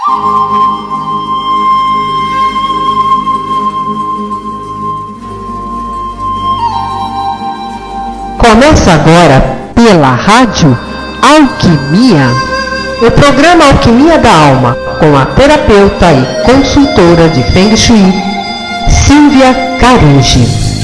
Começa agora pela Rádio Alquimia, o programa Alquimia da Alma, com a terapeuta e consultora de Feng Shui, Silvia Carugi.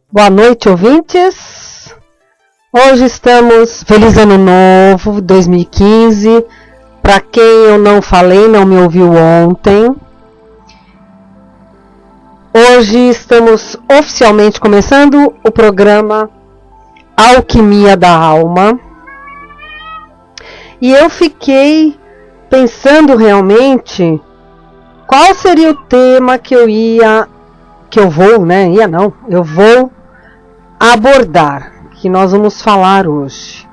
Boa noite, ouvintes. Hoje estamos, feliz ano novo, 2015. Para quem eu não falei, não me ouviu ontem. Hoje estamos oficialmente começando o programa Alquimia da Alma. E eu fiquei pensando realmente qual seria o tema que eu vou abordar, que nós vamos falar hoje.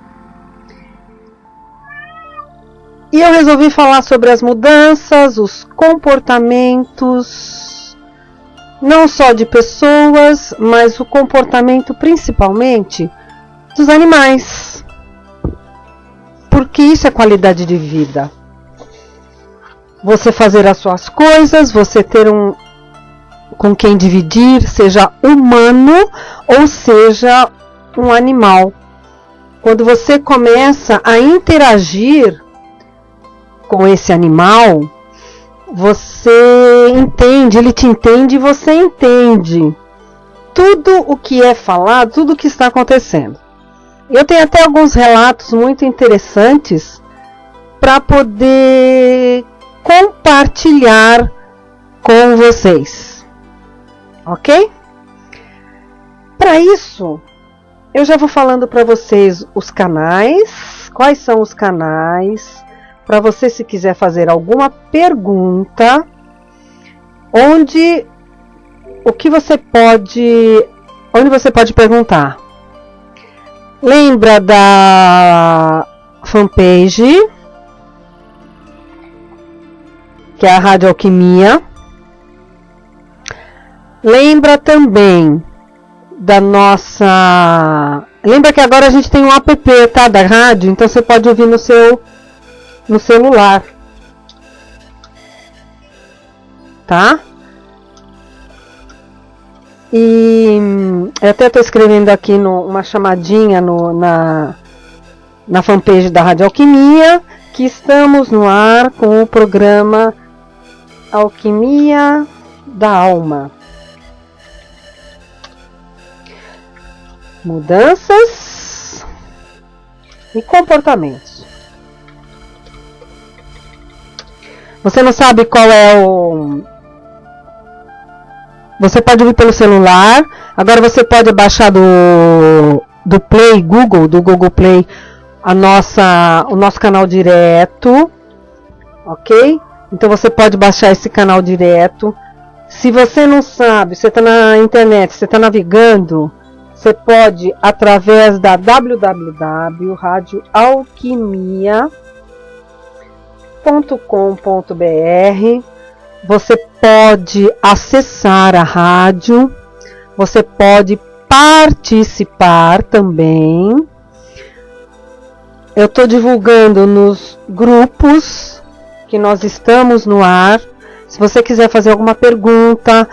E eu resolvi falar sobre as mudanças, os comportamentos, não só de pessoas, mas o comportamento principalmente dos animais. Porque isso é qualidade de vida. Você fazer as suas coisas, você ter com quem dividir, seja humano ou seja um animal. Quando você começa a interagir com esse animal, você entende, ele te entende e você entende tudo o que é falado, tudo o que está acontecendo. Eu tenho até alguns relatos muito interessantes para poder compartilhar com vocês, ok? Para isso, eu já vou falando para vocês os canais, quais são os canais, para você, se quiser fazer alguma pergunta, onde você pode perguntar. Lembra da fanpage, que é a Rádio Alquimia. Lembra também da nossa... Lembra que agora a gente tem um app, tá, da rádio, então você pode ouvir no celular, tá? E eu até estou escrevendo aqui uma chamadinha na fanpage da Rádio Alquimia, que estamos no ar com o programa Alquimia da Alma. Mudanças e comportamentos. Você não sabe qual é Você pode ouvir pelo celular. Agora você pode baixar do Play, do Google Play, o nosso canal direto. Ok? Então você pode baixar esse canal direto. Se você não sabe, você está na internet, você está navegando, você pode, através da www.radioalquimia.com.br, você pode acessar a rádio, você pode participar também. Eu estou divulgando nos grupos que nós estamos no ar. Se você quiser fazer alguma pergunta,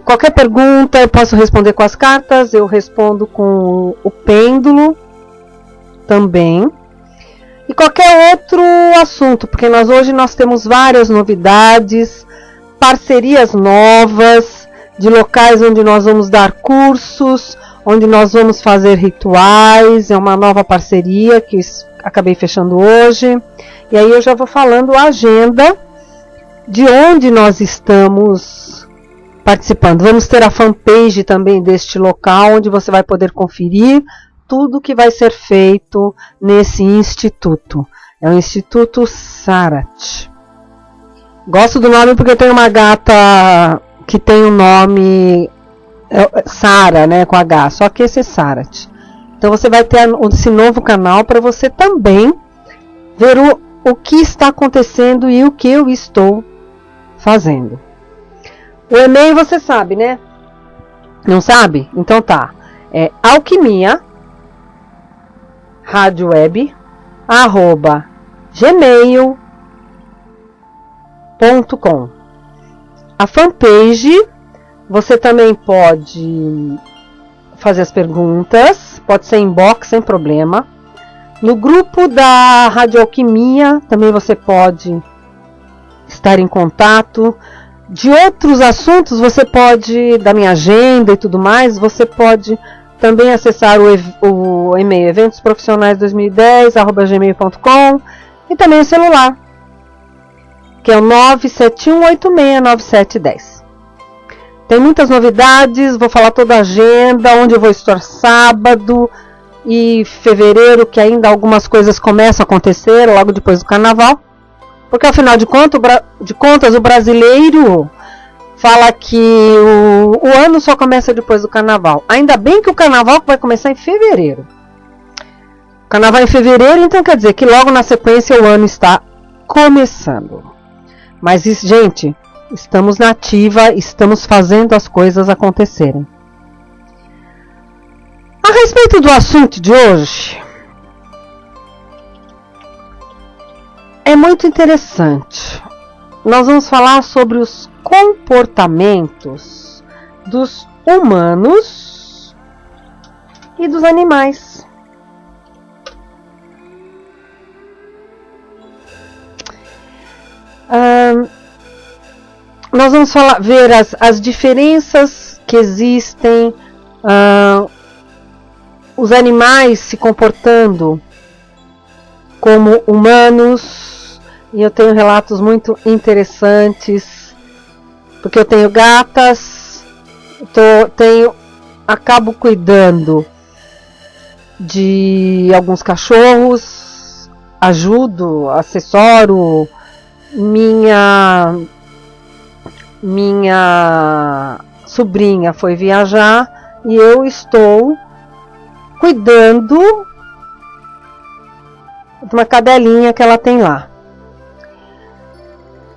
qualquer pergunta, eu posso responder com as cartas, eu respondo com o pêndulo também. E qualquer outro assunto, porque hoje nós temos várias novidades, parcerias novas, de locais onde nós vamos dar cursos, onde nós vamos fazer rituais. É uma nova parceria que acabei fechando hoje. E aí eu já vou falando a agenda de onde nós estamos participando. Vamos ter a fanpage também deste local, onde você vai poder conferir tudo que vai ser feito nesse instituto. É o Instituto Sarat. Gosto do nome porque tem uma gata que tem o nome Sara, né, com H, só que esse é Sarat. Então você vai ter esse novo canal para você também ver o que está acontecendo e o que eu estou fazendo. O e-mail você sabe, né? Não sabe? Então tá. É alquimia radioweb@gmail.com. A fanpage, você também pode fazer as perguntas, pode ser inbox sem problema. No grupo da Rádio Alquimia também você pode estar em contato. De outros assuntos, você pode, da minha agenda e tudo mais, você pode também acessar o e-mail eventosprofissionais2010@gmail.com e também o celular, que é o 971869710. Tem muitas novidades, vou falar toda a agenda, onde eu vou estar sábado e fevereiro, que ainda algumas coisas começam a acontecer logo depois do carnaval. Porque afinal de contas, o brasileiro fala que o ano só começa depois do carnaval. Ainda bem que o carnaval vai começar em fevereiro. O carnaval em fevereiro, então quer dizer que logo na sequência o ano está começando. Mas isso, gente, estamos na ativa, estamos fazendo as coisas acontecerem. A respeito do assunto de hoje, é muito interessante. Nós vamos falar sobre os comportamentos dos humanos e dos animais. Nós vamos ver as diferenças que existem, os animais se comportando como humanos, e eu tenho relatos muito interessantes, porque eu tenho gatas, acabo cuidando de alguns cachorros, ajudo, assessoro, minha sobrinha foi viajar e eu estou cuidando de uma cadelinha que ela tem lá.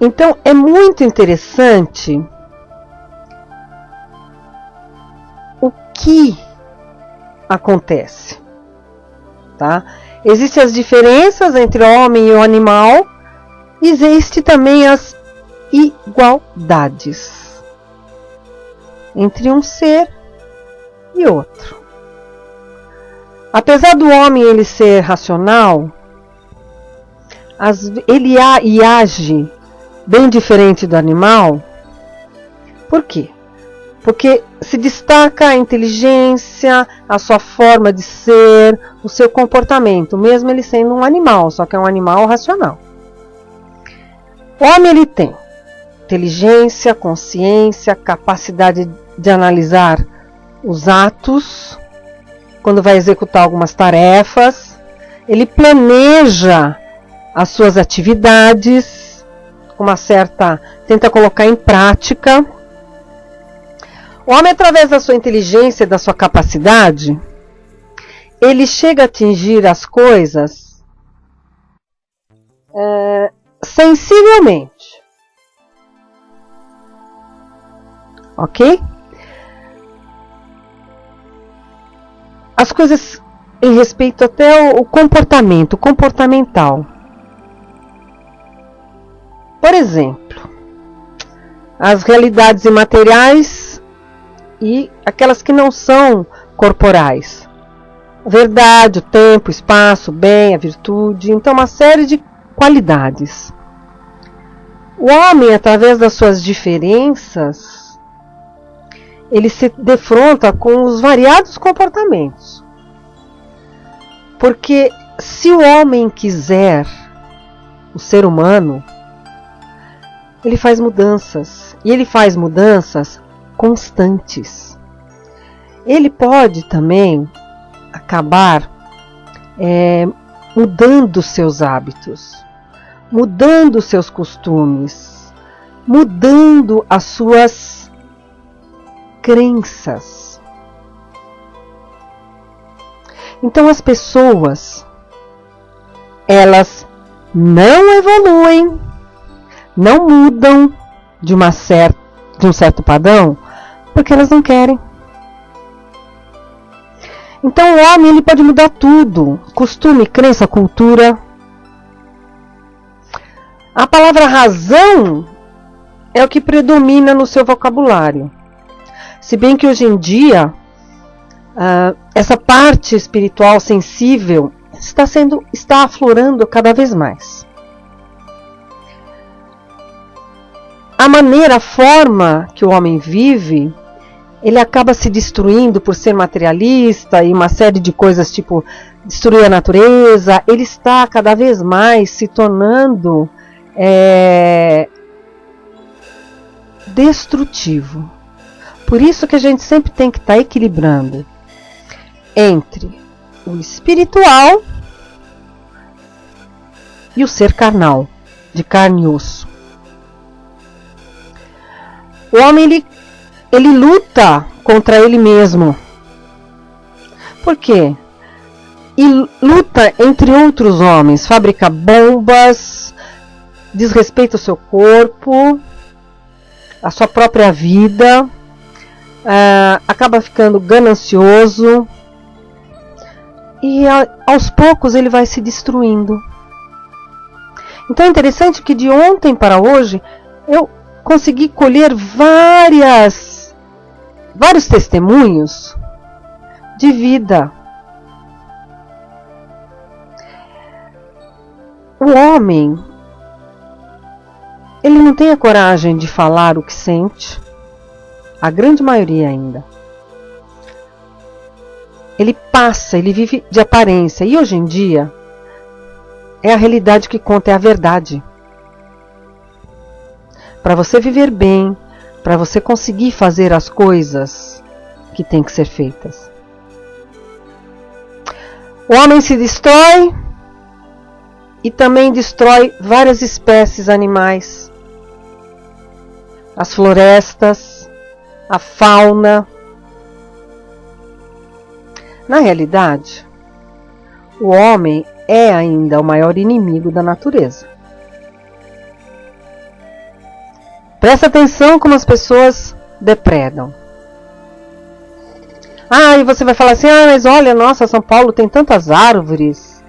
Então é muito interessante o que acontece, tá? Existem as diferenças entre o homem e o animal, existe também as igualdades entre um ser e outro. Apesar do homem ele ser racional, ele age bem diferente do animal. Por quê? Porque se destaca a inteligência, a sua forma de ser, o seu comportamento, mesmo ele sendo um animal, só que é um animal racional. O homem ele tem inteligência, consciência, capacidade de analisar os atos, quando vai executar algumas tarefas, ele planeja as suas atividades, tenta colocar em prática. O homem, através da sua inteligência e da sua capacidade, ele chega a atingir as coisas sensivelmente. Ok? As coisas em respeito até o comportamental. Por exemplo, as realidades imateriais e aquelas que não são corporais. A verdade, o tempo, o espaço, o bem, a virtude. Então, uma série de qualidades. O homem, através das suas diferenças, ele se defronta com os variados comportamentos. Porque se o homem quiser, o ser humano, ele faz mudanças. E ele faz mudanças constantes. Ele pode também acabar mudando seus hábitos, mudando seus costumes, mudando as suas crenças. Então as pessoas, elas não evoluem, não mudam de um certo padrão, porque elas não querem. Então o homem ele pode mudar tudo: costume, crença, cultura. A palavra razão é o que predomina no seu vocabulário. Se bem que hoje em dia essa parte espiritual sensível está aflorando cada vez mais. A forma que o homem vive, ele acaba se destruindo por ser materialista e uma série de coisas, tipo destruir a natureza. Ele está cada vez mais se tornando destrutivo. Por isso que a gente sempre tem que estar equilibrando entre o espiritual e o ser carnal, de carne e osso. O homem ele luta contra ele mesmo. Por quê? E luta entre outros homens, fabrica bombas, desrespeita o seu corpo, a sua própria vida, acaba ficando ganancioso e aos poucos ele vai se destruindo. Então é interessante que de ontem para hoje eu consegui colher vários testemunhos de vida. O homem, ele não tem a coragem de falar o que sente, a grande maioria ainda. Ele passa, ele vive de aparência, e hoje em dia é a realidade que conta, é a verdade. Para você viver bem, para você conseguir fazer as coisas que tem que ser feitas. O homem se destrói e também destrói várias espécies animais, as florestas, a fauna. Na realidade, o homem é ainda o maior inimigo da natureza. Presta atenção como as pessoas depredam. E você vai falar assim, mas olha, nossa, São Paulo tem tantas árvores.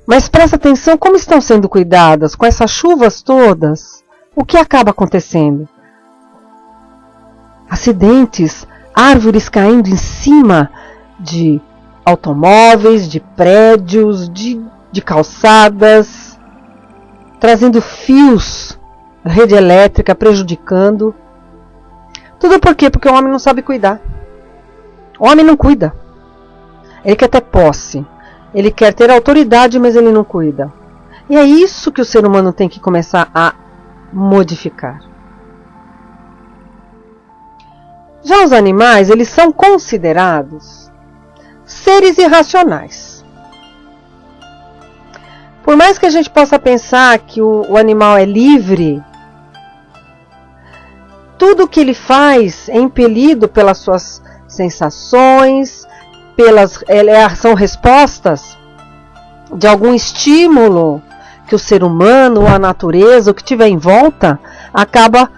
Mas presta atenção como estão sendo cuidadas com essas chuvas todas. O que acaba acontecendo? Acidentes, árvores caindo em cima de automóveis, de prédios, de calçadas, trazendo fios, rede elétrica, prejudicando. Tudo por quê? Porque o homem não sabe cuidar. O homem não cuida. Ele quer ter posse. Ele quer ter autoridade, mas ele não cuida. E é isso que o ser humano tem que começar a modificar. Já os animais, eles são considerados seres irracionais. Por mais que a gente possa pensar que o animal é livre, tudo que ele faz é impelido pelas suas sensações, são respostas de algum estímulo que o ser humano, ou a natureza, o que tiver em volta, acaba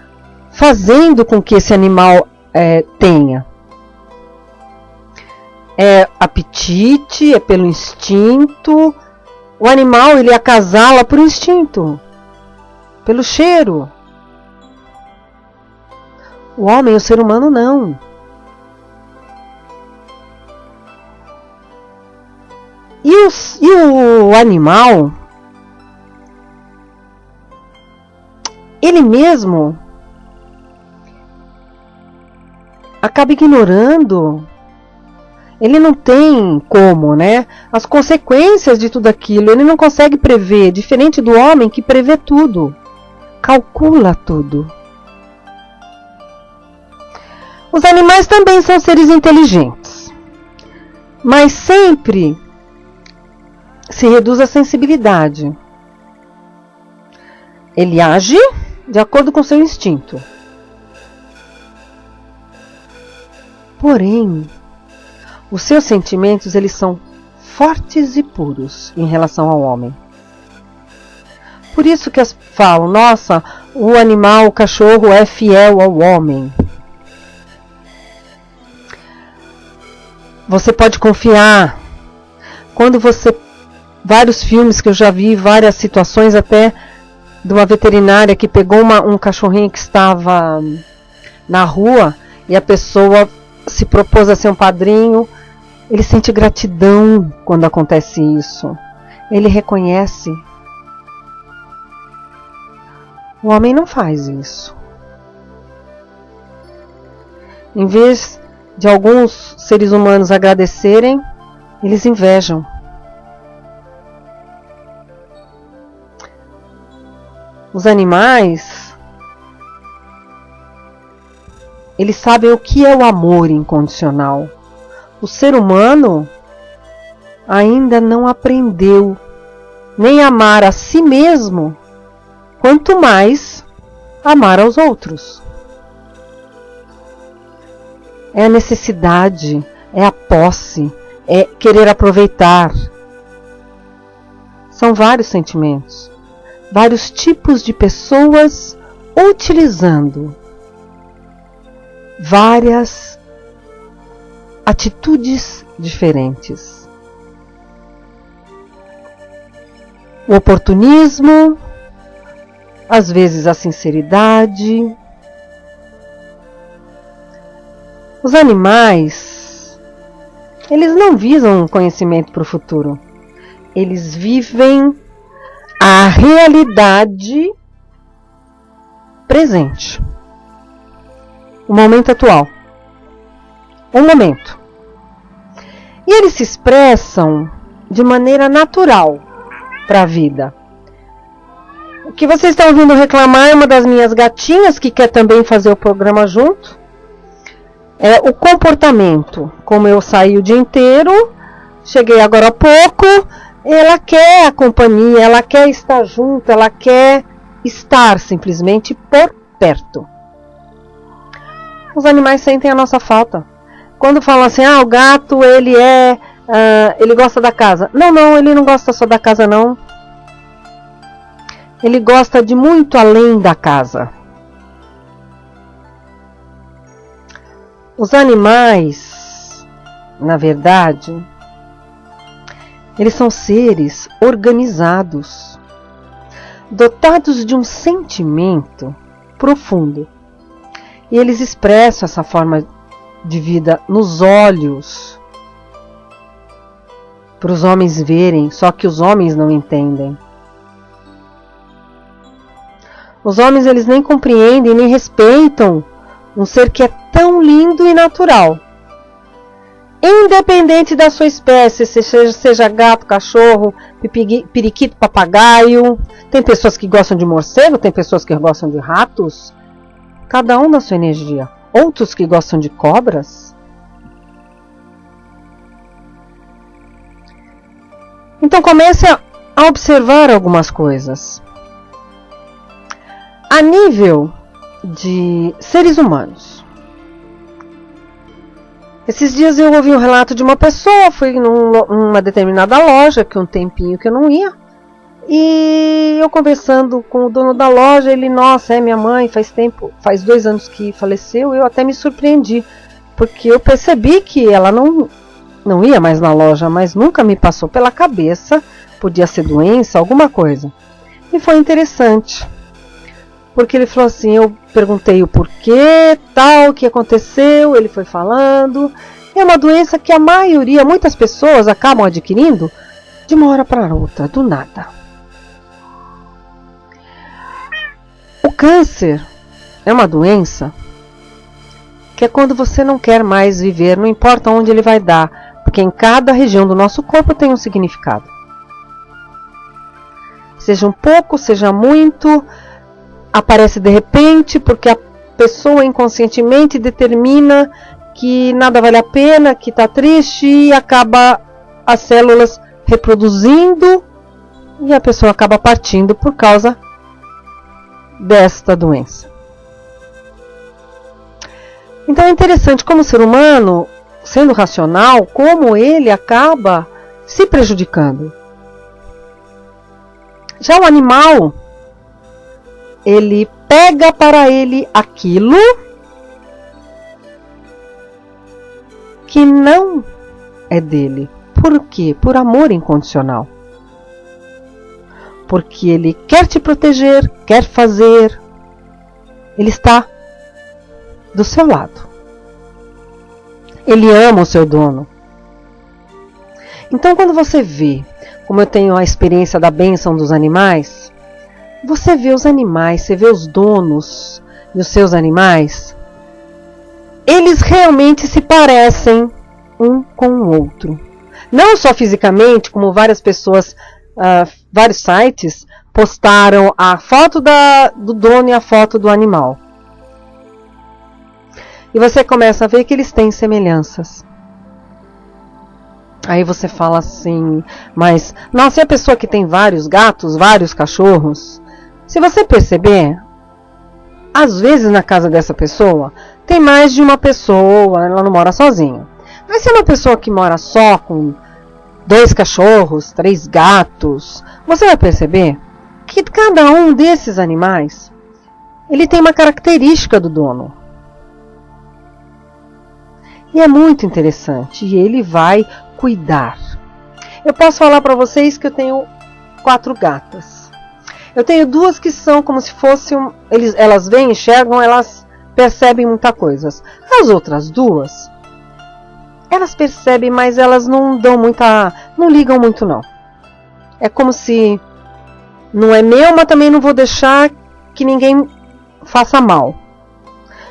fazendo com que esse animal tenha. É apetite, é pelo instinto. O animal, ele acasala por instinto, pelo cheiro. O homem, o ser humano, não. E o animal, ele mesmo acaba ignorando. Ele não tem como, né? As consequências de tudo aquilo, ele não consegue prever, diferente do homem que prevê tudo, calcula tudo. Os animais também são seres inteligentes, mas sempre se reduz à sensibilidade. Ele age de acordo com seu instinto. Porém, os seus sentimentos, eles são fortes e puros em relação ao homem. Por isso que eles falam, nossa, o animal, o cachorro é fiel ao homem. Você pode confiar. Vários filmes que eu já vi, várias situações até de uma veterinária que pegou um cachorrinho que estava na rua e a pessoa se propôs a ser um padrinho. Ele sente gratidão quando acontece isso. Ele reconhece. O homem não faz isso. Em vez de alguns seres humanos agradecerem, eles invejam. Os animais, eles sabem o que é o amor incondicional. O ser humano ainda não aprendeu nem a amar a si mesmo, quanto mais amar aos outros. É a necessidade, é a posse, é querer aproveitar. São vários sentimentos, vários tipos de pessoas utilizando várias atitudes diferentes. O oportunismo, às vezes a sinceridade. Os animais, eles não visam conhecimento para o futuro. Eles vivem a realidade presente. O momento atual. Um momento. E eles se expressam de maneira natural para a vida. O que vocês estão ouvindo reclamar é uma das minhas gatinhas que quer também fazer o programa junto. É o comportamento. Como eu saí o dia inteiro, cheguei agora há pouco, ela quer a companhia, ela quer estar junto, ela quer estar simplesmente por perto. Os animais sentem a nossa falta. Quando falam assim, o gato, ele gosta da casa. Não, ele não gosta só da casa, não. Ele gosta de muito além da casa. Os animais, na verdade, eles são seres organizados, dotados de um sentimento profundo. E eles expressam essa forma de vida nos olhos, para os homens verem, só que os homens não entendem. Os homens, eles nem compreendem, nem respeitam um ser que é tão lindo e natural. Independente da sua espécie, seja gato, cachorro, periquito, papagaio. Tem pessoas que gostam de morcego, tem pessoas que gostam de ratos. Cada um na sua energia. Outros que gostam de cobras. Então comece a observar algumas coisas. A nível de seres humanos. Esses dias eu ouvi um relato de uma pessoa, fui numa determinada loja, que um tempinho que eu não ia, e eu conversando com o dono da loja, ele, nossa, minha mãe faz 2 anos que faleceu, eu até me surpreendi, porque eu percebi que ela não ia mais na loja, mas nunca me passou pela cabeça, podia ser doença, alguma coisa. E foi interessante. Porque ele falou assim, eu perguntei o porquê, tal, o que aconteceu, ele foi falando. É uma doença que a maioria, muitas pessoas acabam adquirindo de uma hora para outra, do nada. O câncer é uma doença que é quando você não quer mais viver, não importa onde ele vai dar, porque em cada região do nosso corpo tem um significado. Seja um pouco, seja muito, aparece de repente, porque a pessoa inconscientemente determina que nada vale a pena, que está triste, e acaba as células reproduzindo e a pessoa acaba partindo por causa desta doença. Então é interessante como o ser humano, sendo racional, como ele acaba se prejudicando. Já o animal, ele pega para ele aquilo que não dele. Por quê? Por amor incondicional. Porque ele quer te proteger, quer fazer. Ele está do seu lado. Ele ama o seu dono. Então, quando você vê, como eu tenho a experiência da bênção dos animais, você vê os animais, você vê os donos e os seus animais, eles realmente se parecem um com o outro. Não só fisicamente, como várias pessoas, vários sites postaram a foto do dono e a foto do animal. E você começa a ver que eles têm semelhanças. Aí você fala assim, mas nossa, e a pessoa que tem vários gatos, vários cachorros? Se você perceber, às vezes na casa dessa pessoa tem mais de uma pessoa, ela não mora sozinha. Mas se é uma pessoa que mora só com 2 cachorros, 3 gatos, você vai perceber que cada um desses animais, ele tem uma característica do dono. E é muito interessante, e ele vai cuidar. Eu posso falar para vocês que eu tenho 4 gatas. Eu tenho 2 que são como se fossem, elas veem, enxergam, elas percebem muita coisa. As outras 2, elas percebem, mas elas não ligam muito não. É como se não é meu, mas também não vou deixar que ninguém faça mal.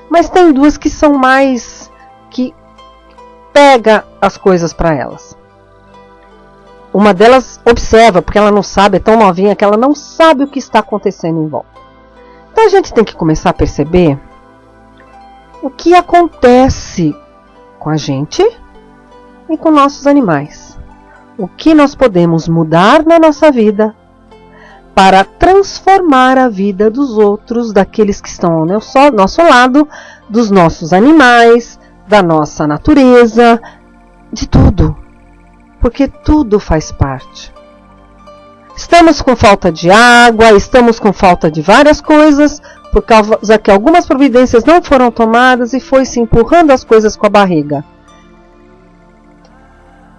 Mas tem 2 que são mais, que pega as coisas para elas. Uma delas observa, porque ela não sabe, é tão novinha que ela não sabe o que está acontecendo em volta. Então a gente tem que começar a perceber o que acontece com a gente e com nossos animais. O que nós podemos mudar na nossa vida para transformar a vida dos outros, daqueles que estão ao nosso lado, dos nossos animais, da nossa natureza, de tudo. Porque tudo faz parte. Estamos com falta de água, estamos com falta de várias coisas, por causa que algumas providências não foram tomadas e foi se empurrando as coisas com a barriga.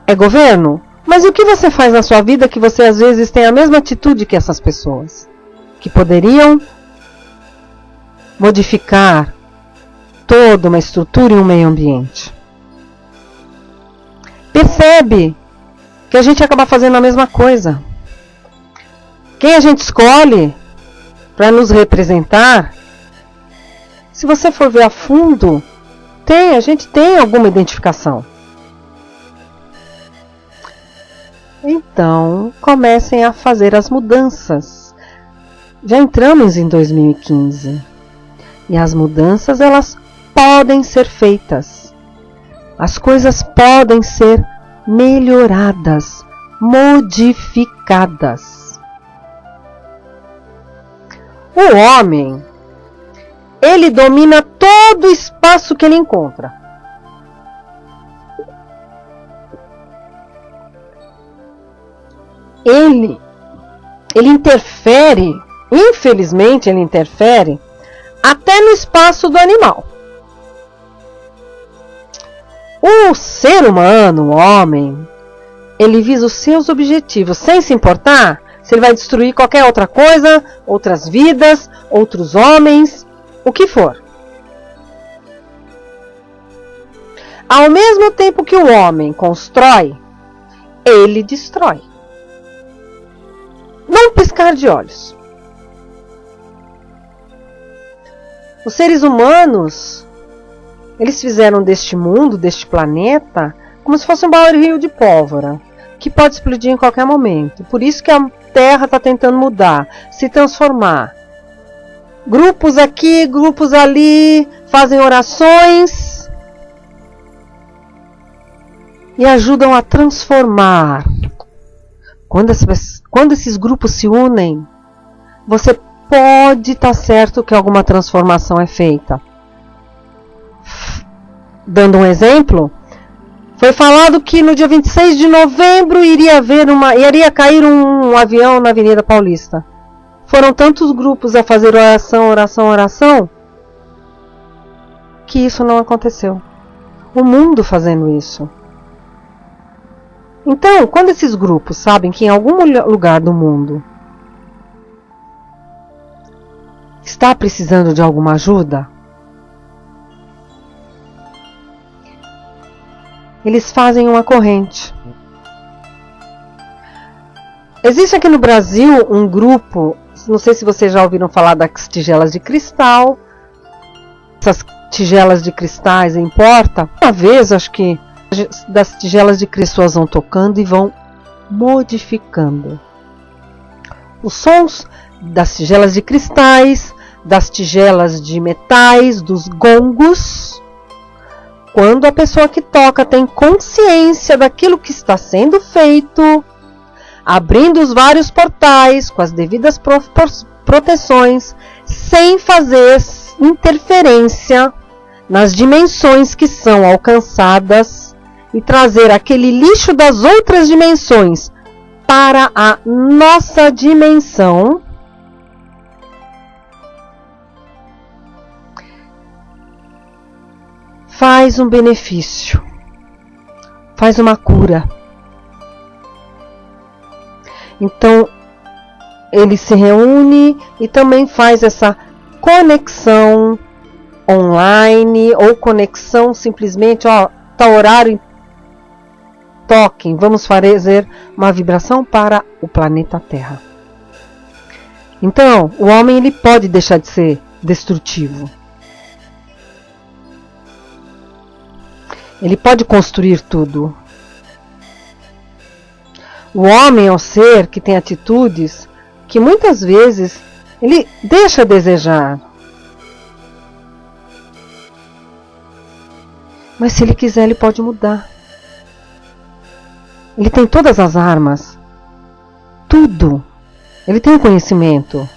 É governo? Mas o que você faz na sua vida que você às vezes tem a mesma atitude que essas pessoas? Que poderiam modificar toda uma estrutura e um meio ambiente. Percebe que a gente acaba fazendo a mesma coisa. Quem a gente escolhe para nos representar, se você for ver a fundo, a gente tem alguma identificação. Então, comecem a fazer as mudanças. Já entramos em 2015 e as mudanças, elas podem ser feitas. As coisas podem ser melhoradas, modificadas. O homem, ele domina todo o espaço que ele encontra. Ele interfere, infelizmente ele interfere, até no espaço do animal. O ser humano, o homem, ele visa os seus objetivos, sem se importar se ele vai destruir qualquer outra coisa, outras vidas, outros homens, o que for. Ao mesmo tempo que o homem constrói, ele destrói. Num piscar de olhos. Os seres humanos, eles fizeram deste mundo, deste planeta, como se fosse um barril de pólvora, que pode explodir em qualquer momento. Por isso que a Terra está tentando mudar, se transformar. Grupos aqui, grupos ali, fazem orações e ajudam a transformar. Quando esses grupos se unem, você pode estar certo que alguma transformação é feita. Dando um exemplo, foi falado que no dia 26 de novembro iria cair um avião na Avenida Paulista. Foram tantos grupos a fazer oração, que isso não aconteceu. O mundo fazendo isso. Então, quando esses grupos sabem que em algum lugar do mundo está precisando de alguma ajuda, eles fazem uma corrente. Existe aqui no Brasil um grupo, não sei se vocês já ouviram falar das tigelas de cristal. Essas tigelas de cristais importa. Uma vez, acho que das tigelas de cristal, pessoas vão tocando e vão modificando os sons das tigelas de cristais, das tigelas de metais, dos gongos. Quando a pessoa que toca tem consciência daquilo que está sendo feito, abrindo os vários portais com as devidas proteções, sem fazer interferência nas dimensões que são alcançadas e trazer aquele lixo das outras dimensões para a nossa dimensão, faz um benefício, faz uma cura. Então, ele se reúne e também faz essa conexão online ou conexão simplesmente, tá horário, toquem, vamos fazer uma vibração para o planeta Terra. Então, o homem ele pode deixar de ser destrutivo. Ele pode construir tudo. O homem é um ser que tem atitudes que muitas vezes ele deixa a desejar. Mas se ele quiser, ele pode mudar. Ele tem todas as armas. Tudo. Ele tem o conhecimento.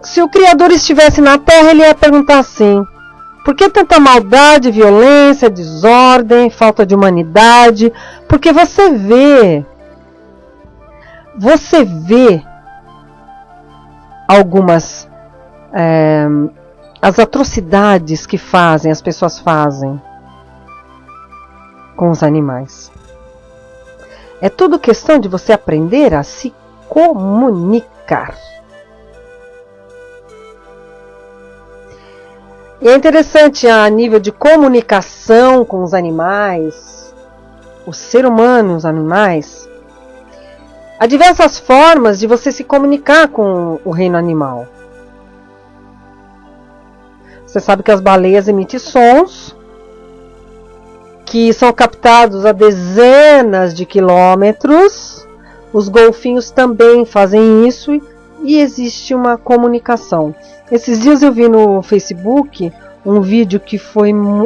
Se o Criador estivesse na Terra, ele ia perguntar assim: por que tanta maldade, violência, desordem, falta de humanidade? Porque você vê algumas as atrocidades que as pessoas fazem com os animais. É tudo questão de você aprender a se comunicar. E é interessante a nível de comunicação com os animais, o ser humano e os animais. Há diversas formas de você se comunicar com o reino animal. Você sabe que as baleias emitem sons que são captados a dezenas de quilômetros. Os golfinhos também fazem isso e existe uma comunicação. Esses dias eu vi no Facebook um vídeo que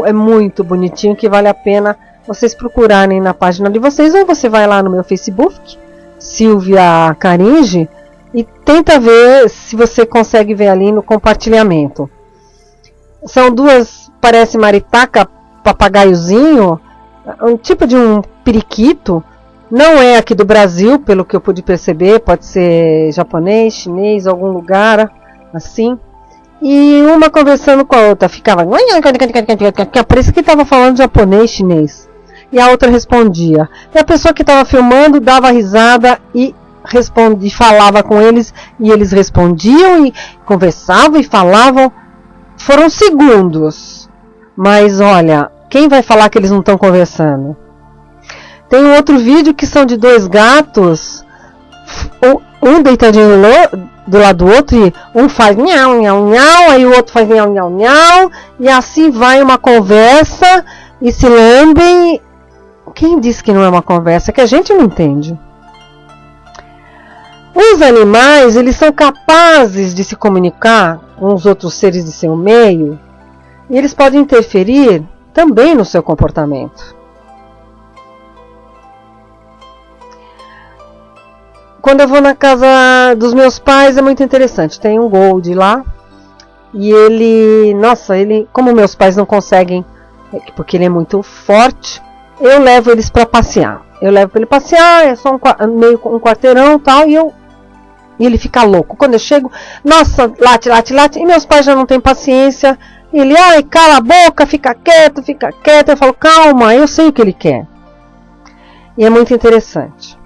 é muito bonitinho, que vale a pena vocês procurarem na página de vocês, ou você vai lá no meu Facebook, Silvia Caringe, e tenta ver se você consegue ver ali no compartilhamento. São duas, parece maritaca, papagaiozinho, um tipo de um periquito. Não é aqui do Brasil, pelo que eu pude perceber, pode ser japonês, chinês, algum lugar assim. E uma conversando com a outra, ficava, parece que estava falando japonês, chinês. E a outra respondia. E a pessoa que estava filmando dava risada e falava com eles, e eles respondiam e conversavam e falavam. Foram segundos. Mas olha, quem vai falar que eles não estão conversando? Tem um outro vídeo que são de dois gatos, um deitadinho do lado do outro, e um faz miau, miau, miau, aí o outro faz miau, miau, miau, e assim vai uma conversa, e se lambem. Quem disse que não é uma conversa? Que a gente não entende. Os animais, eles são capazes de se comunicar com os outros seres de seu meio, e eles podem interferir também no seu comportamento. Quando eu vou na casa dos meus pais é muito interessante. Tem um Gold lá. E ele, como meus pais não conseguem, porque ele é muito forte, eu levo eles para passear. Eu levo para ele passear, é só um quarteirão e tal, e ele fica louco. Quando eu chego, nossa, late, late, late, e meus pais já não têm paciência, Ele, ai, cala a boca, fica quieto, fica quieto. Eu falo, calma, eu sei o que ele quer. E é muito interessante.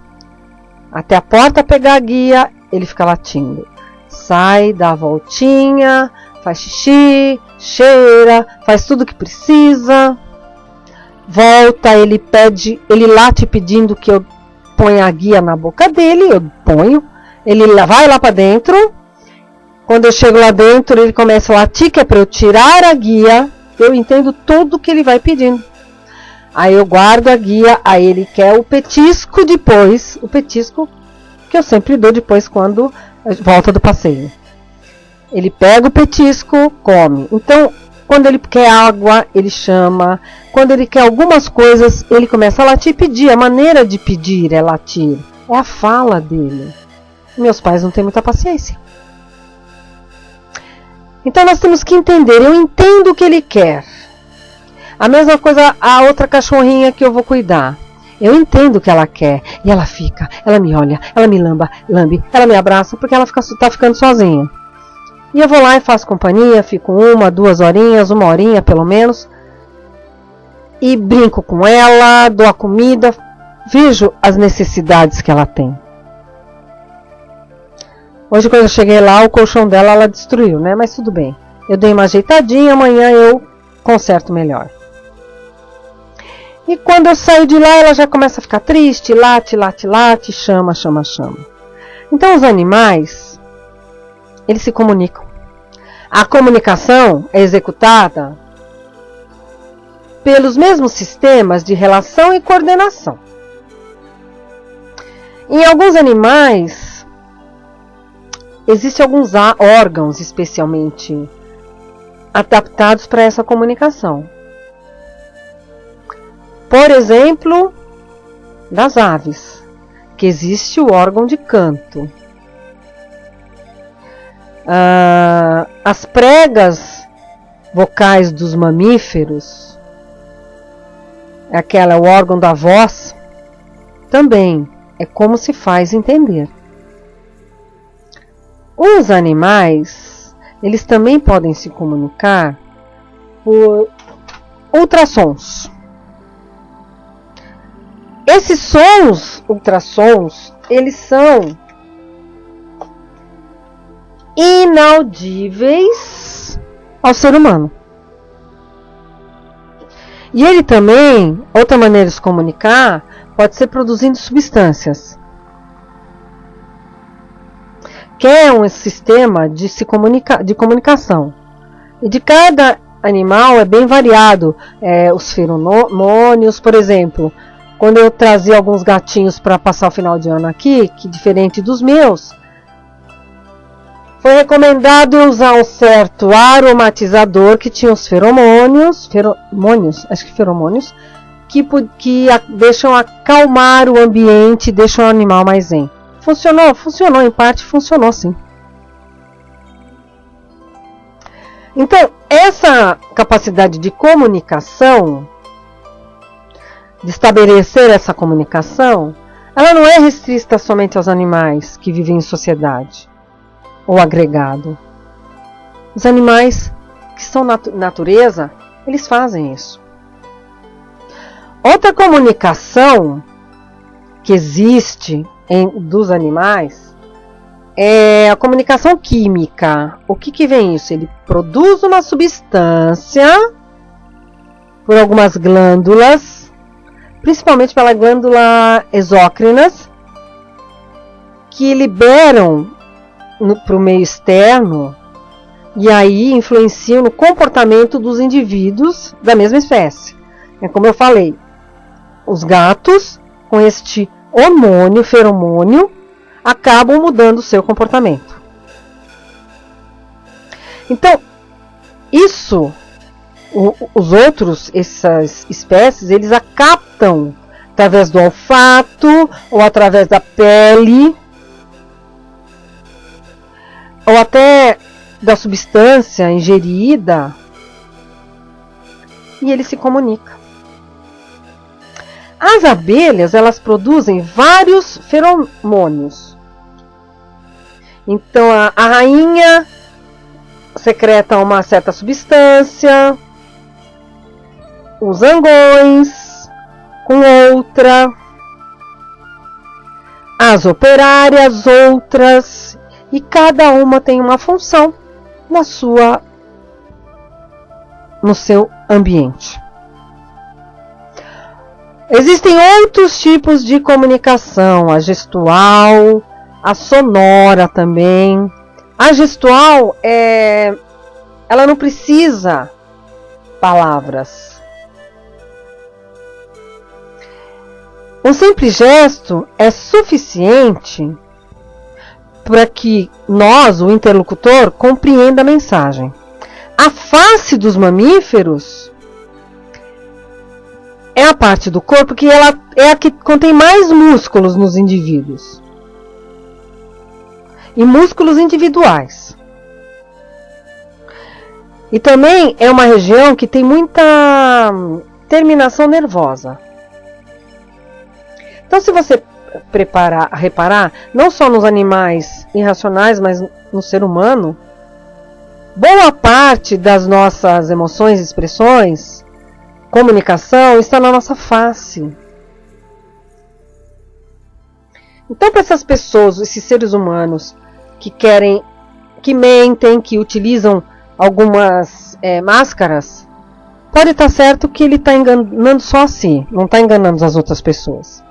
Até a porta pegar a guia, ele fica latindo. Sai, dá a voltinha, faz xixi, cheira, faz tudo o que precisa. Volta, ele late pedindo que eu ponha a guia na boca dele, eu ponho. Ele vai lá para dentro. Quando eu chego lá dentro, ele começa a latir, que é para eu tirar a guia. Eu entendo tudo o que ele vai pedindo. Aí eu guardo a guia, aí ele quer o petisco depois. O petisco que eu sempre dou depois quando volta do passeio. Ele pega o petisco, come. Então, quando ele quer água, ele chama. Quando ele quer algumas coisas, ele começa a latir e pedir. A maneira de pedir é latir. É a fala dele. Meus pais não têm muita paciência. Então nós temos que entender, eu entendo o que ele quer. A mesma coisa a outra cachorrinha que eu vou cuidar. Eu entendo o que ela quer. E ela fica, ela me olha, ela me lambe, ela me abraça, porque ela tá ficando sozinha. E eu vou lá e faço companhia, fico 1, 2 horinhas, 1 horinha pelo menos. E brinco com ela, dou a comida, vejo as necessidades que ela tem. Hoje, quando eu cheguei lá, o colchão dela ela destruiu, né? Mas tudo bem. Eu dei uma ajeitadinha, amanhã eu conserto melhor. E quando eu saio de lá, ela já começa a ficar triste, late, chama. Então, os animais, eles se comunicam. A comunicação é executada pelos mesmos sistemas de relação e coordenação. Em alguns animais, existem alguns órgãos especialmente adaptados para essa comunicação. Por exemplo, das aves, que existe o órgão de canto. As pregas vocais dos mamíferos, o órgão da voz, também é como se faz entender. Os animais, eles também podem se comunicar por ultrassons. Esses sons, ultrassons, eles são inaudíveis ao ser humano. E ele também, outra maneira de se comunicar, pode ser produzindo substâncias. Que é um sistema de comunicação. E de cada animal é bem variado. Os feromônios, por exemplo, quando eu trazia alguns gatinhos para passar o final de ano aqui, que diferente dos meus, foi recomendado eu usar um certo aromatizador que tinha os feromônios, que deixam acalmar o ambiente, deixam o animal mais zen. Funcionou, em parte funcionou sim. Então, essa capacidade de comunicação, de estabelecer essa comunicação, ela não é restrita somente aos animais que vivem em sociedade ou agregado. Os animais que são natureza, eles fazem isso. Outra comunicação que existe dos animais é a comunicação química. O que vem isso? Ele produz uma substância por algumas glândulas, principalmente pela glândula exócrinas, que liberam para o meio externo e aí influenciam no comportamento dos indivíduos da mesma espécie. Como eu falei, os gatos com este hormônio, feromônio, acabam mudando o seu comportamento. Então, os outros, essas espécies, eles a captam através do olfato, ou através da pele, ou até da substância ingerida, e ele se comunica. As abelhas, elas produzem vários feromônios. Então, a rainha secretam uma certa substância, os zangões com outra, as operárias outras, e cada uma tem uma função no seu ambiente. Existem outros tipos de comunicação, a gestual, a sonora também. A gestual ela não precisa palavras. Um simples gesto é suficiente para que nós, o interlocutor, compreenda a mensagem. A face dos mamíferos é a parte do corpo que ela é a que contém mais músculos nos indivíduos. E músculos individuais. E também é uma região que tem muita terminação nervosa. Então, se você reparar, não só nos animais irracionais, mas no ser humano, boa parte das nossas emoções, expressões, comunicação está na nossa face. Então, para essas pessoas, esses seres humanos que mentem, que utilizam algumas máscaras, pode estar certo que ele está enganando só a si, não está enganando as outras pessoas.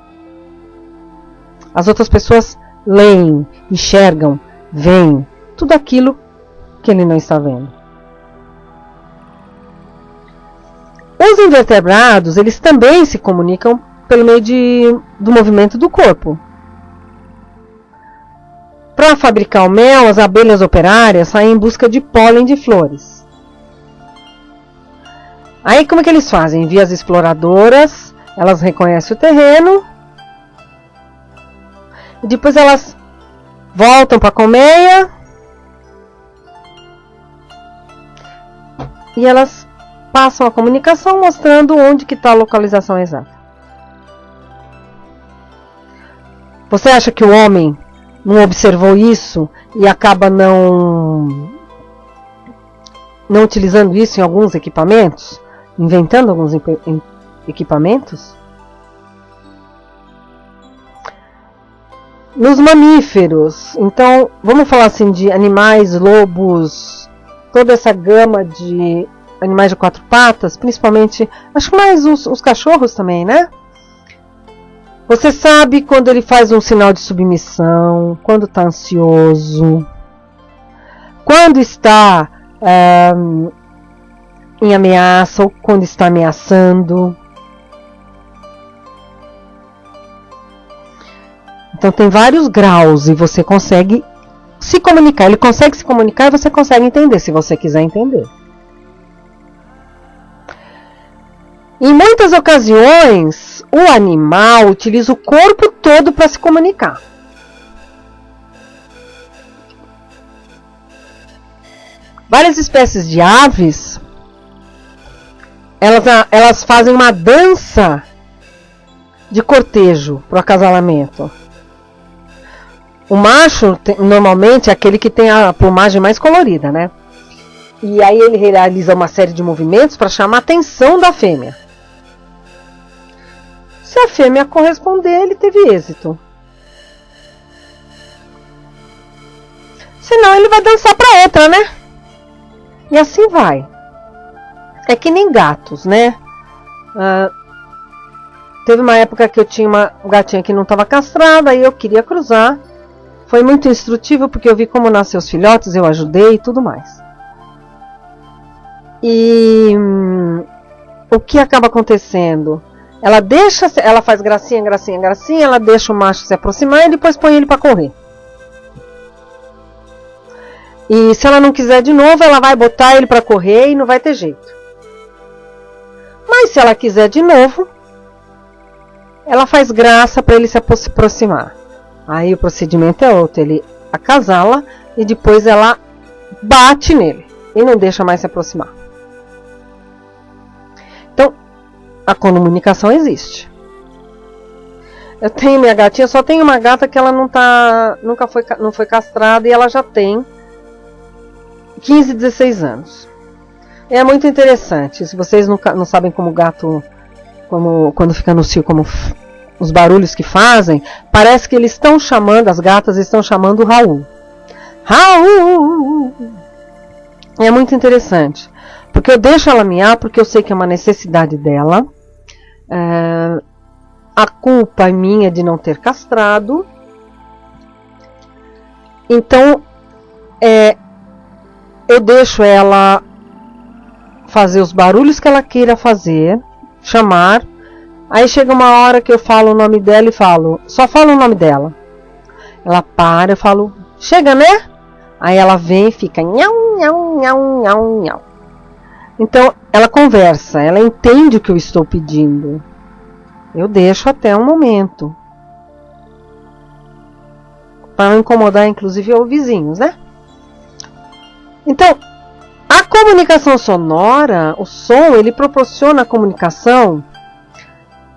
As outras pessoas leem, enxergam, veem tudo aquilo que ele não está vendo. Os invertebrados, eles também se comunicam pelo meio do movimento do corpo. Para fabricar o mel, as abelhas operárias saem em busca de pólen de flores. Aí como é que eles fazem? Via as exploradoras, elas reconhecem o terreno, e depois elas voltam para a colmeia e elas passam a comunicação mostrando onde que está a localização exata. Você acha que o homem não observou isso e acaba não utilizando isso em alguns equipamentos? Inventando alguns equipamentos? Nos mamíferos, então, vamos falar assim de animais, lobos, toda essa gama de animais de quatro patas, principalmente, acho que mais os cachorros também, né? Você sabe quando ele faz um sinal de submissão, quando está ansioso, quando está em ameaça ou quando está ameaçando. Então tem vários graus e você consegue se comunicar. Ele consegue se comunicar e você consegue entender, se você quiser entender. Em muitas ocasiões, o animal utiliza o corpo todo para se comunicar. Várias espécies de aves, elas fazem uma dança de cortejo para o acasalamento. O macho, normalmente, é aquele que tem a plumagem mais colorida, né? E aí ele realiza uma série de movimentos para chamar a atenção da fêmea. Se a fêmea corresponder, ele teve êxito. Senão ele vai dançar para outra, né? E assim vai. É que nem gatos, né? Teve uma época que eu tinha uma gatinha que não estava castrada, e eu queria cruzar. Foi muito instrutivo porque eu vi como nasceu os filhotes, eu ajudei e tudo mais. E o que acaba acontecendo? Ela faz gracinha, ela deixa o macho se aproximar e depois põe ele para correr. E se ela não quiser de novo, ela vai botar ele para correr e não vai ter jeito. Mas se ela quiser de novo, ela faz graça para ele se aproximar. Aí o procedimento é outro, ele acasala e depois ela bate nele e não deixa mais se aproximar. Então, a comunicação existe. Eu tenho minha gatinha, só tenho uma gata que ela não foi castrada e ela já tem 15, 16 anos. É muito interessante. Se vocês não sabem como o gato, quando fica no cio, como os barulhos que fazem, parece que eles estão chamando, as gatas estão chamando o Raul. Raul! É muito interessante. Porque eu deixo ela miar, porque eu sei que é uma necessidade dela. A culpa é minha de não ter castrado. Então, eu deixo ela fazer os barulhos que ela queira fazer, chamar. Aí chega uma hora que eu falo o nome dela e só falo o nome dela. Ela para, eu falo, chega, né? Aí ela vem e fica nhau, nhau, nhau, nhau, nhau. Então, ela conversa, ela entende o que eu estou pedindo. Eu deixo até um momento. Para não incomodar, inclusive, os vizinhos, né? Então, a comunicação sonora, o som, ele proporciona a comunicação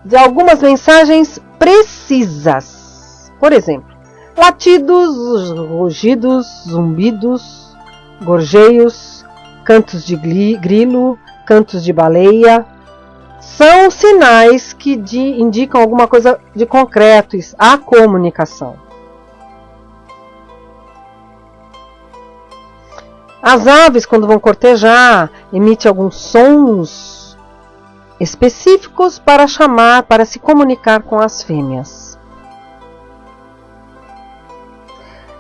de algumas mensagens precisas. Por exemplo, latidos, rugidos, zumbidos, gorjeios, cantos de grilo, cantos de baleia, são sinais que indicam alguma coisa de concreto, a comunicação. As aves, quando vão cortejar, emitem alguns sons específicos para chamar, para se comunicar com as fêmeas.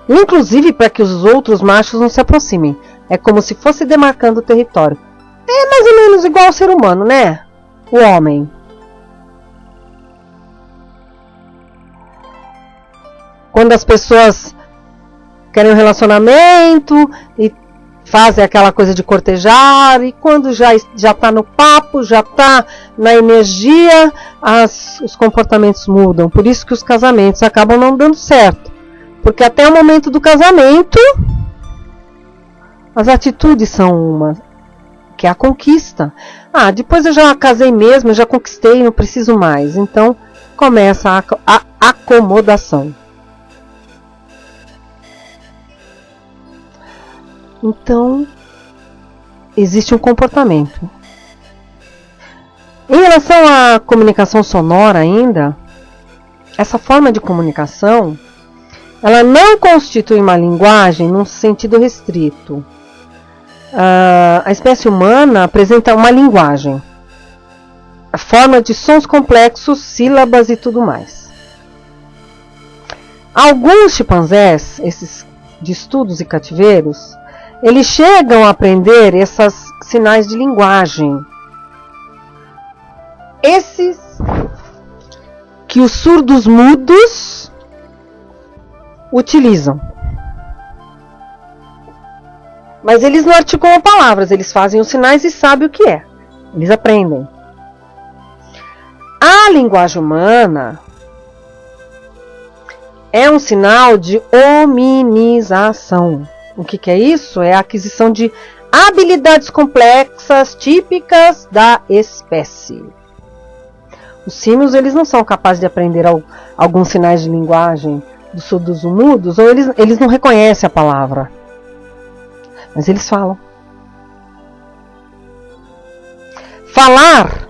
Inclusive para que os outros machos não se aproximem. É como se fosse demarcando o território. É mais ou menos igual ao ser humano, né? O homem. Quando as pessoas querem um relacionamento e fazem aquela coisa de cortejar, e quando já está no papo, já está na energia, os comportamentos mudam. Por isso que os casamentos acabam não dando certo. Porque até o momento do casamento, as atitudes são uma, que é a conquista. Depois eu já casei mesmo, eu já conquistei, não preciso mais. Então começa a acomodação. Então, existe um comportamento. Em relação à comunicação sonora ainda, essa forma de comunicação, ela não constitui uma linguagem num sentido restrito. A espécie humana apresenta uma linguagem, a forma de sons complexos, sílabas e tudo mais. Alguns chimpanzés, esses de estudos e cativeiros, eles chegam a aprender esses sinais de linguagem. Esses que os surdos mudos utilizam. Mas eles não articulam palavras, eles fazem os sinais e sabem o que é. Eles aprendem. A linguagem humana é um sinal de hominização. O que é isso? É a aquisição de habilidades complexas típicas da espécie. Os símios, eles não são capazes de aprender alguns sinais de linguagem dos surdos ou mudos, ou eles não reconhecem a palavra. Mas eles falam. Falar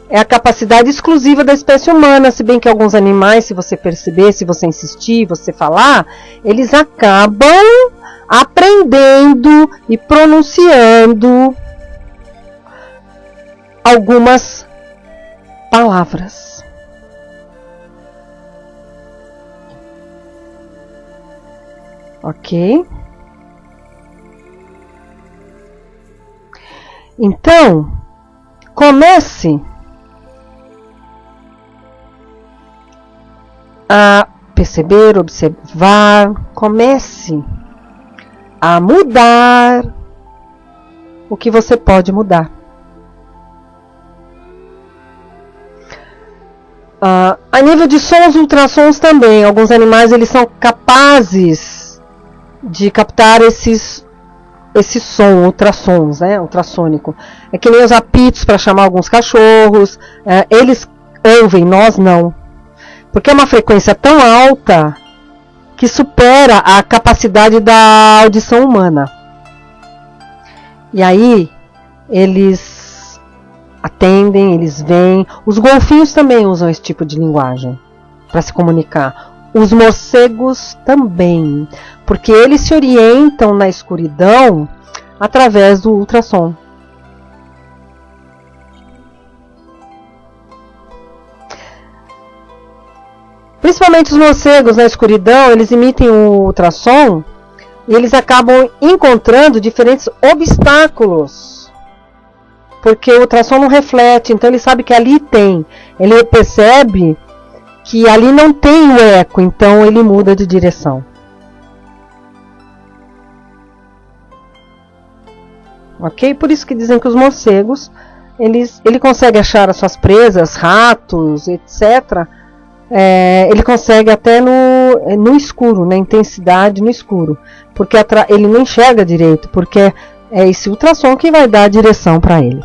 é a capacidade exclusiva da espécie humana, se bem que alguns animais, se você perceber, se você insistir, você falar, eles acabam aprendendo e pronunciando algumas palavras. Ok? Então, comece a perceber, observar, comece a mudar o que você pode mudar. A nível de sons, ultrassons também, alguns animais eles são capazes de captar esse som, ultrassons, né? Ultrassônico. É que nem os apitos para chamar alguns cachorros. Eles ouvem, nós não. Porque é uma frequência tão alta que supera a capacidade da audição humana. E aí eles atendem, eles vêm. Os golfinhos também usam esse tipo de linguagem para se comunicar. Os morcegos também, porque eles se orientam na escuridão através do ultrassom. Principalmente os morcegos na escuridão, eles emitem o ultrassom e eles acabam encontrando diferentes obstáculos. Porque o ultrassom não reflete, então ele sabe que ali tem. Ele percebe que ali não tem o eco, então ele muda de direção. Ok? Por isso que dizem que os morcegos, ele consegue achar as suas presas, ratos, etc., ele consegue até no escuro, na intensidade no escuro, porque ele não enxerga direito, porque é esse ultrassom que vai dar a direção para ele.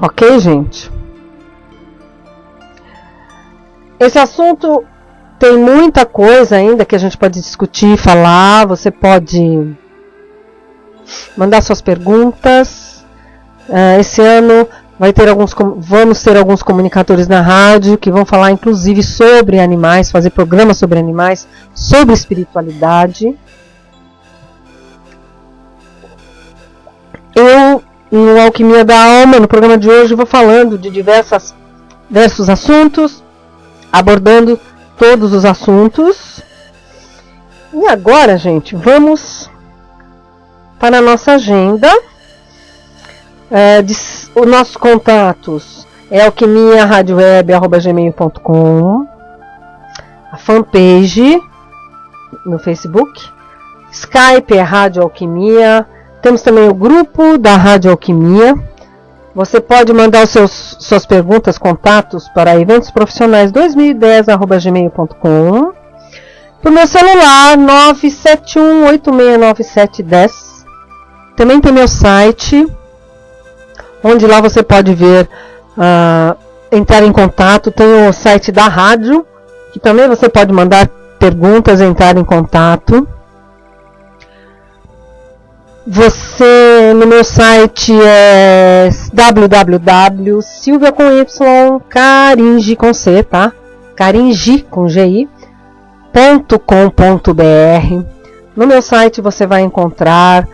Ok, gente? Esse assunto tem muita coisa ainda que a gente pode discutir, falar. Você pode mandar suas perguntas. Esse ano vamos ter alguns comunicadores na rádio que vão falar inclusive sobre animais, fazer programas sobre animais, sobre espiritualidade. Eu, no Alquimia da Alma, no programa de hoje, vou falando de diversos assuntos, abordando todos os assuntos. E agora, gente, vamos para a nossa agenda. Os nossos contatos é alquimiaradioweb@gmail.com, a fanpage no Facebook, Skype é Rádio Alquimia, temos também o grupo da Rádio Alquimia. Você pode mandar suas perguntas, contatos para eventosprofissionais2010@gmail.com, para o meu celular 971869710. Também tem meu site, onde lá você pode ver, entrar em contato. Tem o site da rádio, que também você pode mandar perguntas, entrar em contato. No meu site é www.silvia.com.br, tá? caringi.com.br. No meu site você vai encontrar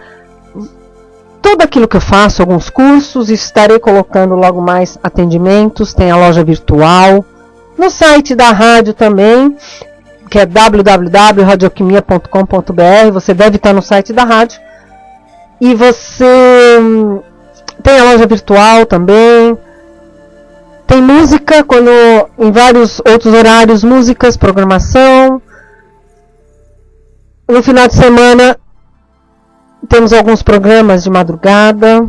tudo aquilo que eu faço, alguns cursos, estarei colocando logo mais atendimentos, tem a loja virtual. No site da rádio também, que é www.radioalquimia.com.br, você deve estar no site da rádio. E você tem a loja virtual também. Tem música, em vários outros horários, músicas, programação. No final de semana, temos alguns programas de madrugada.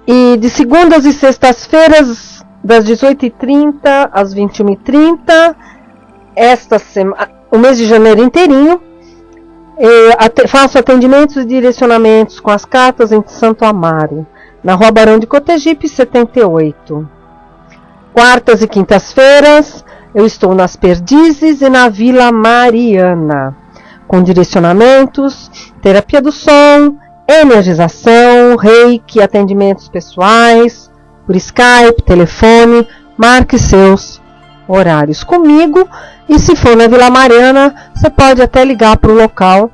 E de segundas e sextas-feiras, das 18h30 às 21h30, o mês de janeiro inteirinho, faço atendimentos e direcionamentos com as cartas em Santo Amaro, na Rua Barão de Cotegipe, 78. Quartas e quintas-feiras, eu estou nas Perdizes e na Vila Mariana, com direcionamentos, terapia do som, energização, reiki, atendimentos pessoais, por Skype, telefone. Marque seus horários comigo. E se for na Vila Mariana, você pode até ligar para o local,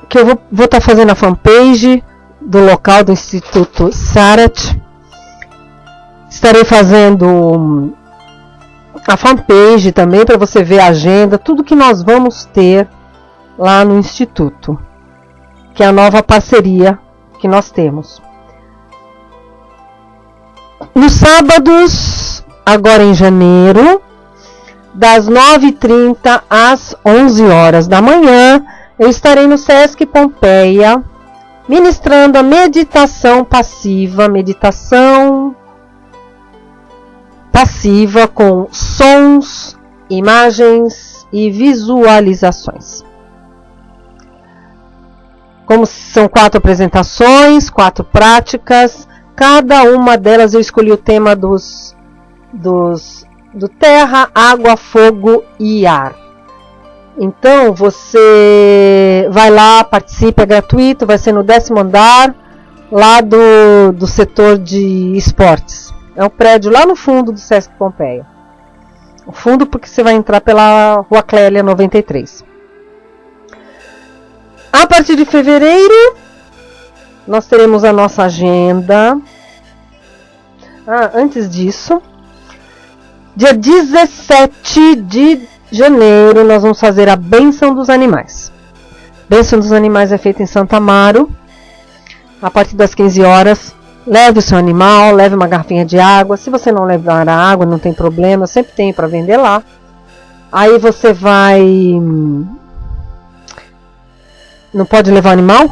que eu vou estar fazendo a fanpage do local do Instituto Sarat. Estarei fazendo a fanpage também para você ver a agenda, tudo que nós vamos ter lá no Instituto, que é a nova parceria que nós temos. Nos sábados, agora em janeiro, das 9h30 às 11 horas da manhã, eu estarei no Sesc Pompeia, ministrando a meditação passiva, com sons, imagens e visualizações. Como são 4 apresentações, 4 práticas, cada uma delas eu escolhi o tema do terra, água, fogo e ar. Então você vai lá, participa, é gratuito, vai ser no 10º andar, lá do setor de esportes. É um prédio lá no fundo do Sesc Pompeia. O fundo porque você vai entrar pela Rua Clélia 93. A partir de fevereiro, nós teremos a nossa agenda. Antes disso, dia 17 de janeiro, nós vamos fazer a Bênção dos Animais. Bênção dos Animais é feita em Santa Amaro. A partir das 15 horas, leve o seu animal, leve uma garrafinha de água. Se você não levar a água, não tem problema, eu sempre tenho para vender lá. Aí você vai... Não pode levar o animal?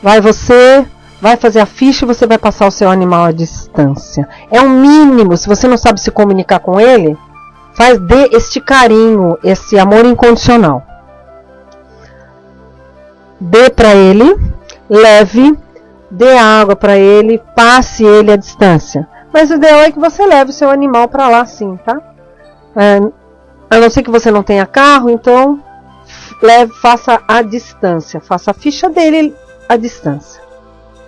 Vai fazer a ficha e você vai passar o seu animal à distância. É um mínimo, se você não sabe se comunicar com ele, dê este carinho, esse amor incondicional. Dê para ele, leve, dê água para ele, passe ele à distância. Mas o ideal é que você leve o seu animal para lá sim, tá? A não ser que você não tenha carro, então faça à distância, faça a ficha dele à distância,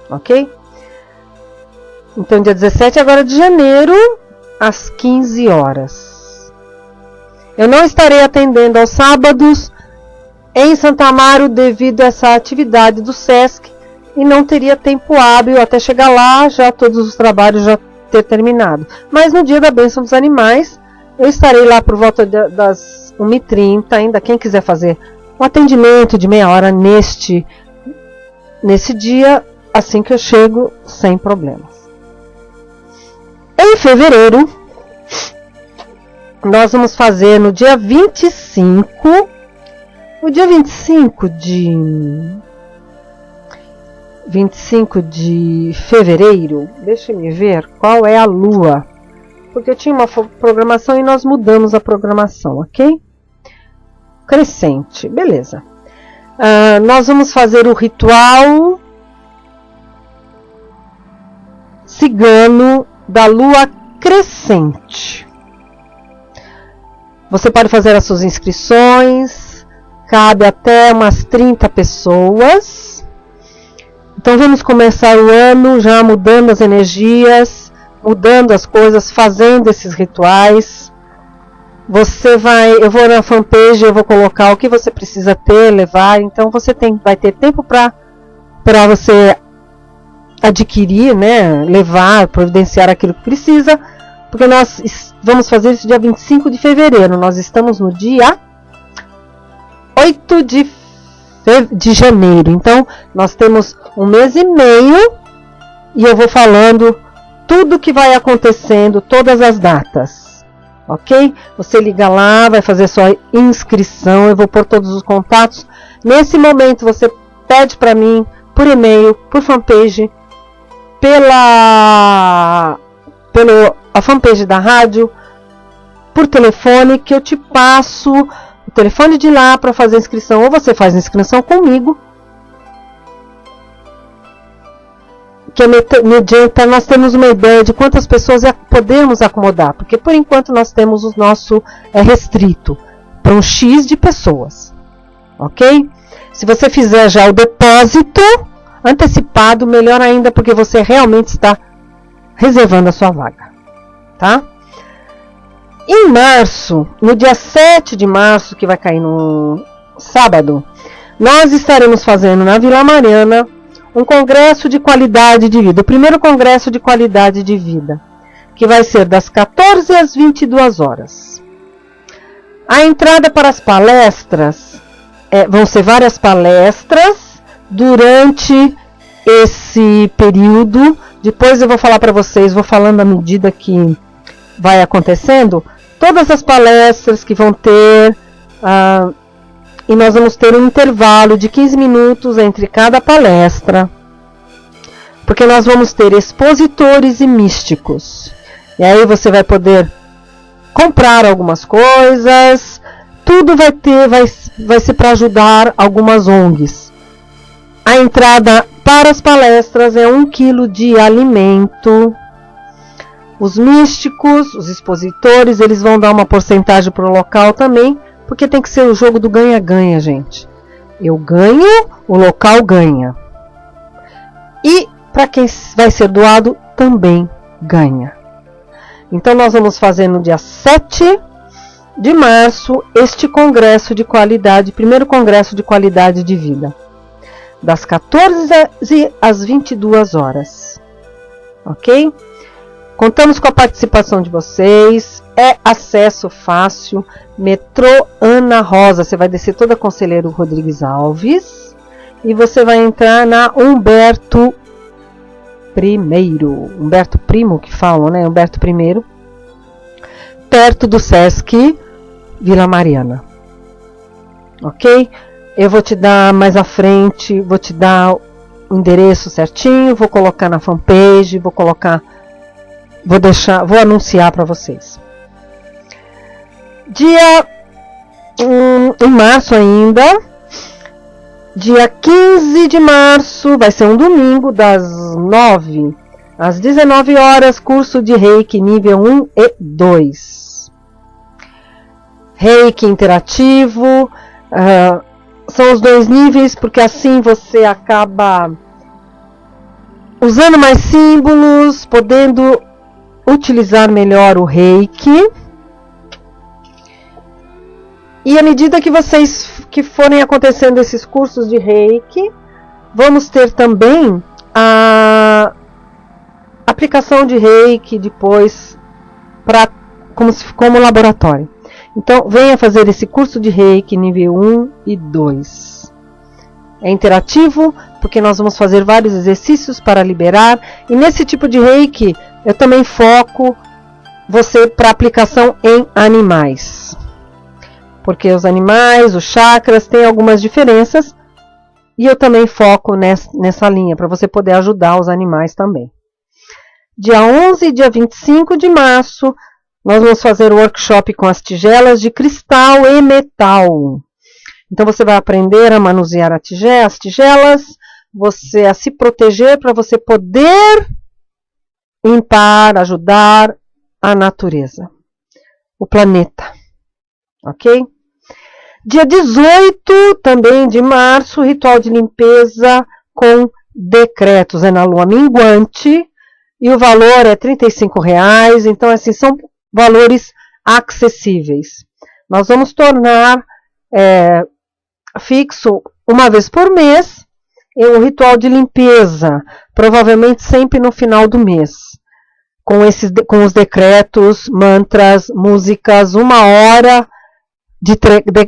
ok? Então dia 17 agora de janeiro, às 15 horas. Eu não estarei atendendo aos sábados em Santa Amaro devido a essa atividade do Sesc e não teria tempo hábil até chegar lá, já todos os trabalhos já ter terminado. Mas no dia da Bênção dos Animais, eu estarei lá por volta das 1h30, ainda quem quiser fazer um atendimento de meia hora nesse dia, assim que eu chego, sem problemas. Em fevereiro, nós vamos fazer no dia 25, o dia 25 de fevereiro, deixa eu ver qual é a lua, porque eu tinha uma programação e nós mudamos a programação, ok? Crescente, beleza. Nós vamos fazer o ritual cigano da lua crescente. Você pode fazer as suas inscrições, cabe até umas 30 pessoas. Então vamos começar o ano já mudando as energias, mudando as coisas, fazendo esses rituais. Eu vou na fanpage, eu vou colocar o que você precisa ter, levar. Então você vai ter tempo para você adquirir, né, levar, providenciar aquilo que precisa, porque nós vamos fazer isso dia 25 de fevereiro. Nós estamos no dia 8 de janeiro. Então nós temos 1 mês e meio e eu vou falando tudo que vai acontecendo, todas as datas. Ok? Você liga lá, vai fazer sua inscrição, eu vou pôr todos os contatos. Nesse momento você pede para mim, por e-mail, por fanpage, pela fanpage da rádio, por telefone, que eu te passo o telefone de lá para fazer a inscrição. Ou você faz a inscrição comigo, que mediante nós temos uma ideia de quantas pessoas podemos acomodar, porque por enquanto nós temos o nosso restrito para um X de pessoas, ok? Se você fizer já o depósito antecipado, melhor ainda, porque você realmente está reservando a sua vaga, tá? Em março, no dia 7 de março, que vai cair no sábado, nós estaremos fazendo na Vila Mariana um congresso de qualidade de vida, o primeiro congresso de qualidade de vida, que vai ser das 14 às 22 horas. A entrada para as palestras, vão ser várias palestras durante esse período. Depois eu vou falar para vocês, vou falando à medida que vai acontecendo, todas as palestras que vão ter, e nós vamos ter um intervalo de 15 minutos entre cada palestra, porque nós vamos ter expositores e místicos. E aí você vai poder comprar algumas coisas, tudo vai ser para ajudar algumas ONGs. A entrada para as palestras é 1 quilo de alimento. Os místicos, os expositores, eles vão dar uma porcentagem para o local também, porque tem que ser o jogo do ganha-ganha, gente. Eu ganho, o local ganha. E para quem vai ser doado, também ganha. Então nós vamos fazer no dia 7 de março este congresso de qualidade, primeiro congresso de qualidade de vida, das 14 às 22 horas. Ok? Contamos com a participação de vocês, é acesso fácil, metrô Ana Rosa, você vai descer toda a Conselheiro Rodrigues Alves e você vai entrar na Humberto Primo que falam, né? Humberto I, perto do Sesc Vila Mariana. Ok? Eu vou te dar mais à frente, vou te dar o endereço certinho, vou colocar na fanpage, vou anunciar para vocês. Em março ainda, dia 15 de março, vai ser um domingo, das 9 às 19 horas, curso de Reiki nível 1 e 2. Reiki interativo, são os 2 níveis, porque assim você acaba usando mais símbolos, podendo utilizar melhor o Reiki. E à medida que forem acontecendo esses cursos de Reiki, vamos ter também a aplicação de Reiki depois como laboratório. Então, venha fazer esse curso de Reiki nível 1 e 2. É interativo, porque nós vamos fazer vários exercícios para liberar. E nesse tipo de Reiki, eu também foco você para aplicação em animais. Porque os animais, os chakras, têm algumas diferenças. E eu também foco nessa linha, para você poder ajudar os animais também. Dia 11 e dia 25 de março, nós vamos fazer o workshop com as tigelas de cristal e metal. Então você vai aprender a manusear as tigelas, você a se proteger para você poder limpar, ajudar a natureza, o planeta. Ok? Dia 18 também de março, ritual de limpeza com decretos. É na lua minguante e o valor é R$35. Então, assim, são valores acessíveis. Nós vamos tornar fixo uma vez por mês um ritual de limpeza, provavelmente sempre no final do mês, com os decretos, mantras, músicas, 1 hora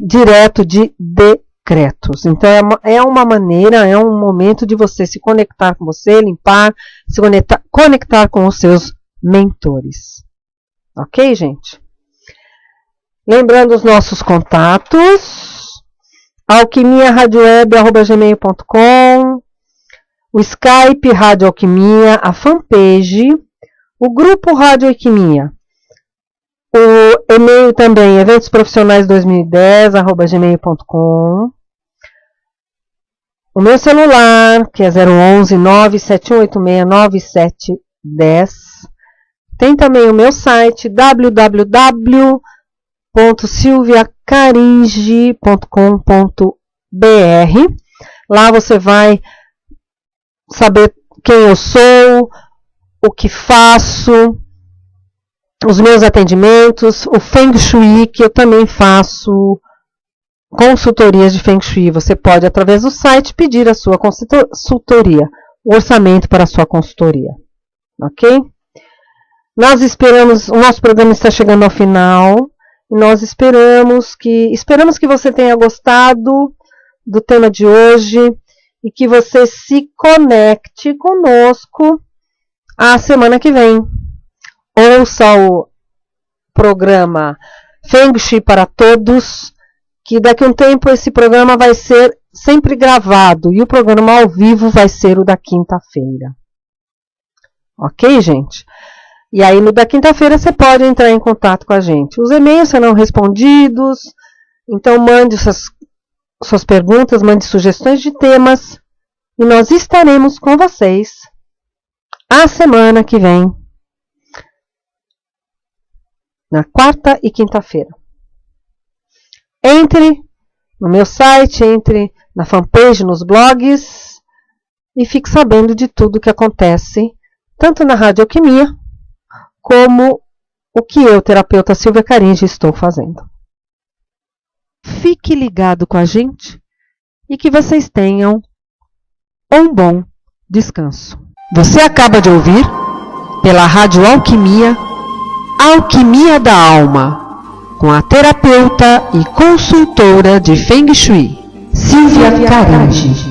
direto de decretos. Então é uma maneira, é um momento de você se conectar com você, limpar, se conectar com os seus mentores. Ok, gente? Lembrando os nossos contatos: alquimiaradioweb@gmail.com, o Skype Rádio Alquimia, a fanpage, o grupo Rádio Alquimia, o e-mail também, eventosprofissionais2010@gmail.com, o meu celular, que é 011 971869710. Tem também o meu site, www.silviacaringe.com.br. Lá você vai saber quem eu sou, o que faço, os meus atendimentos, o Feng Shui, que eu também faço consultorias de Feng Shui. Você pode, através do site, pedir a sua consultoria, o orçamento para a sua consultoria. Ok? Nós esperamos, o nosso programa está chegando ao final, e nós esperamos que você tenha gostado do tema de hoje e que você se conecte conosco a semana que vem. Ouça o programa Feng Shui para Todos, que daqui a um tempo esse programa vai ser sempre gravado e o programa ao vivo vai ser o da quinta-feira. Ok, gente? E aí, no da quinta-feira, você pode entrar em contato com a gente. Os e-mails serão respondidos, então mande suas perguntas, mande sugestões de temas, e nós estaremos com vocês a semana que vem, na quarta e quinta-feira. Entre no meu site, entre na fanpage, nos blogs e fique sabendo de tudo que acontece, tanto na Rádio Alquimia, como o que eu, terapeuta Silvia Caringe, estou fazendo. Fique ligado com a gente e que vocês tenham um bom descanso. Você acaba de ouvir, pela Rádio Alquimia, Alquimia da Alma, com a terapeuta e consultora de Feng Shui, Silvia Caringe.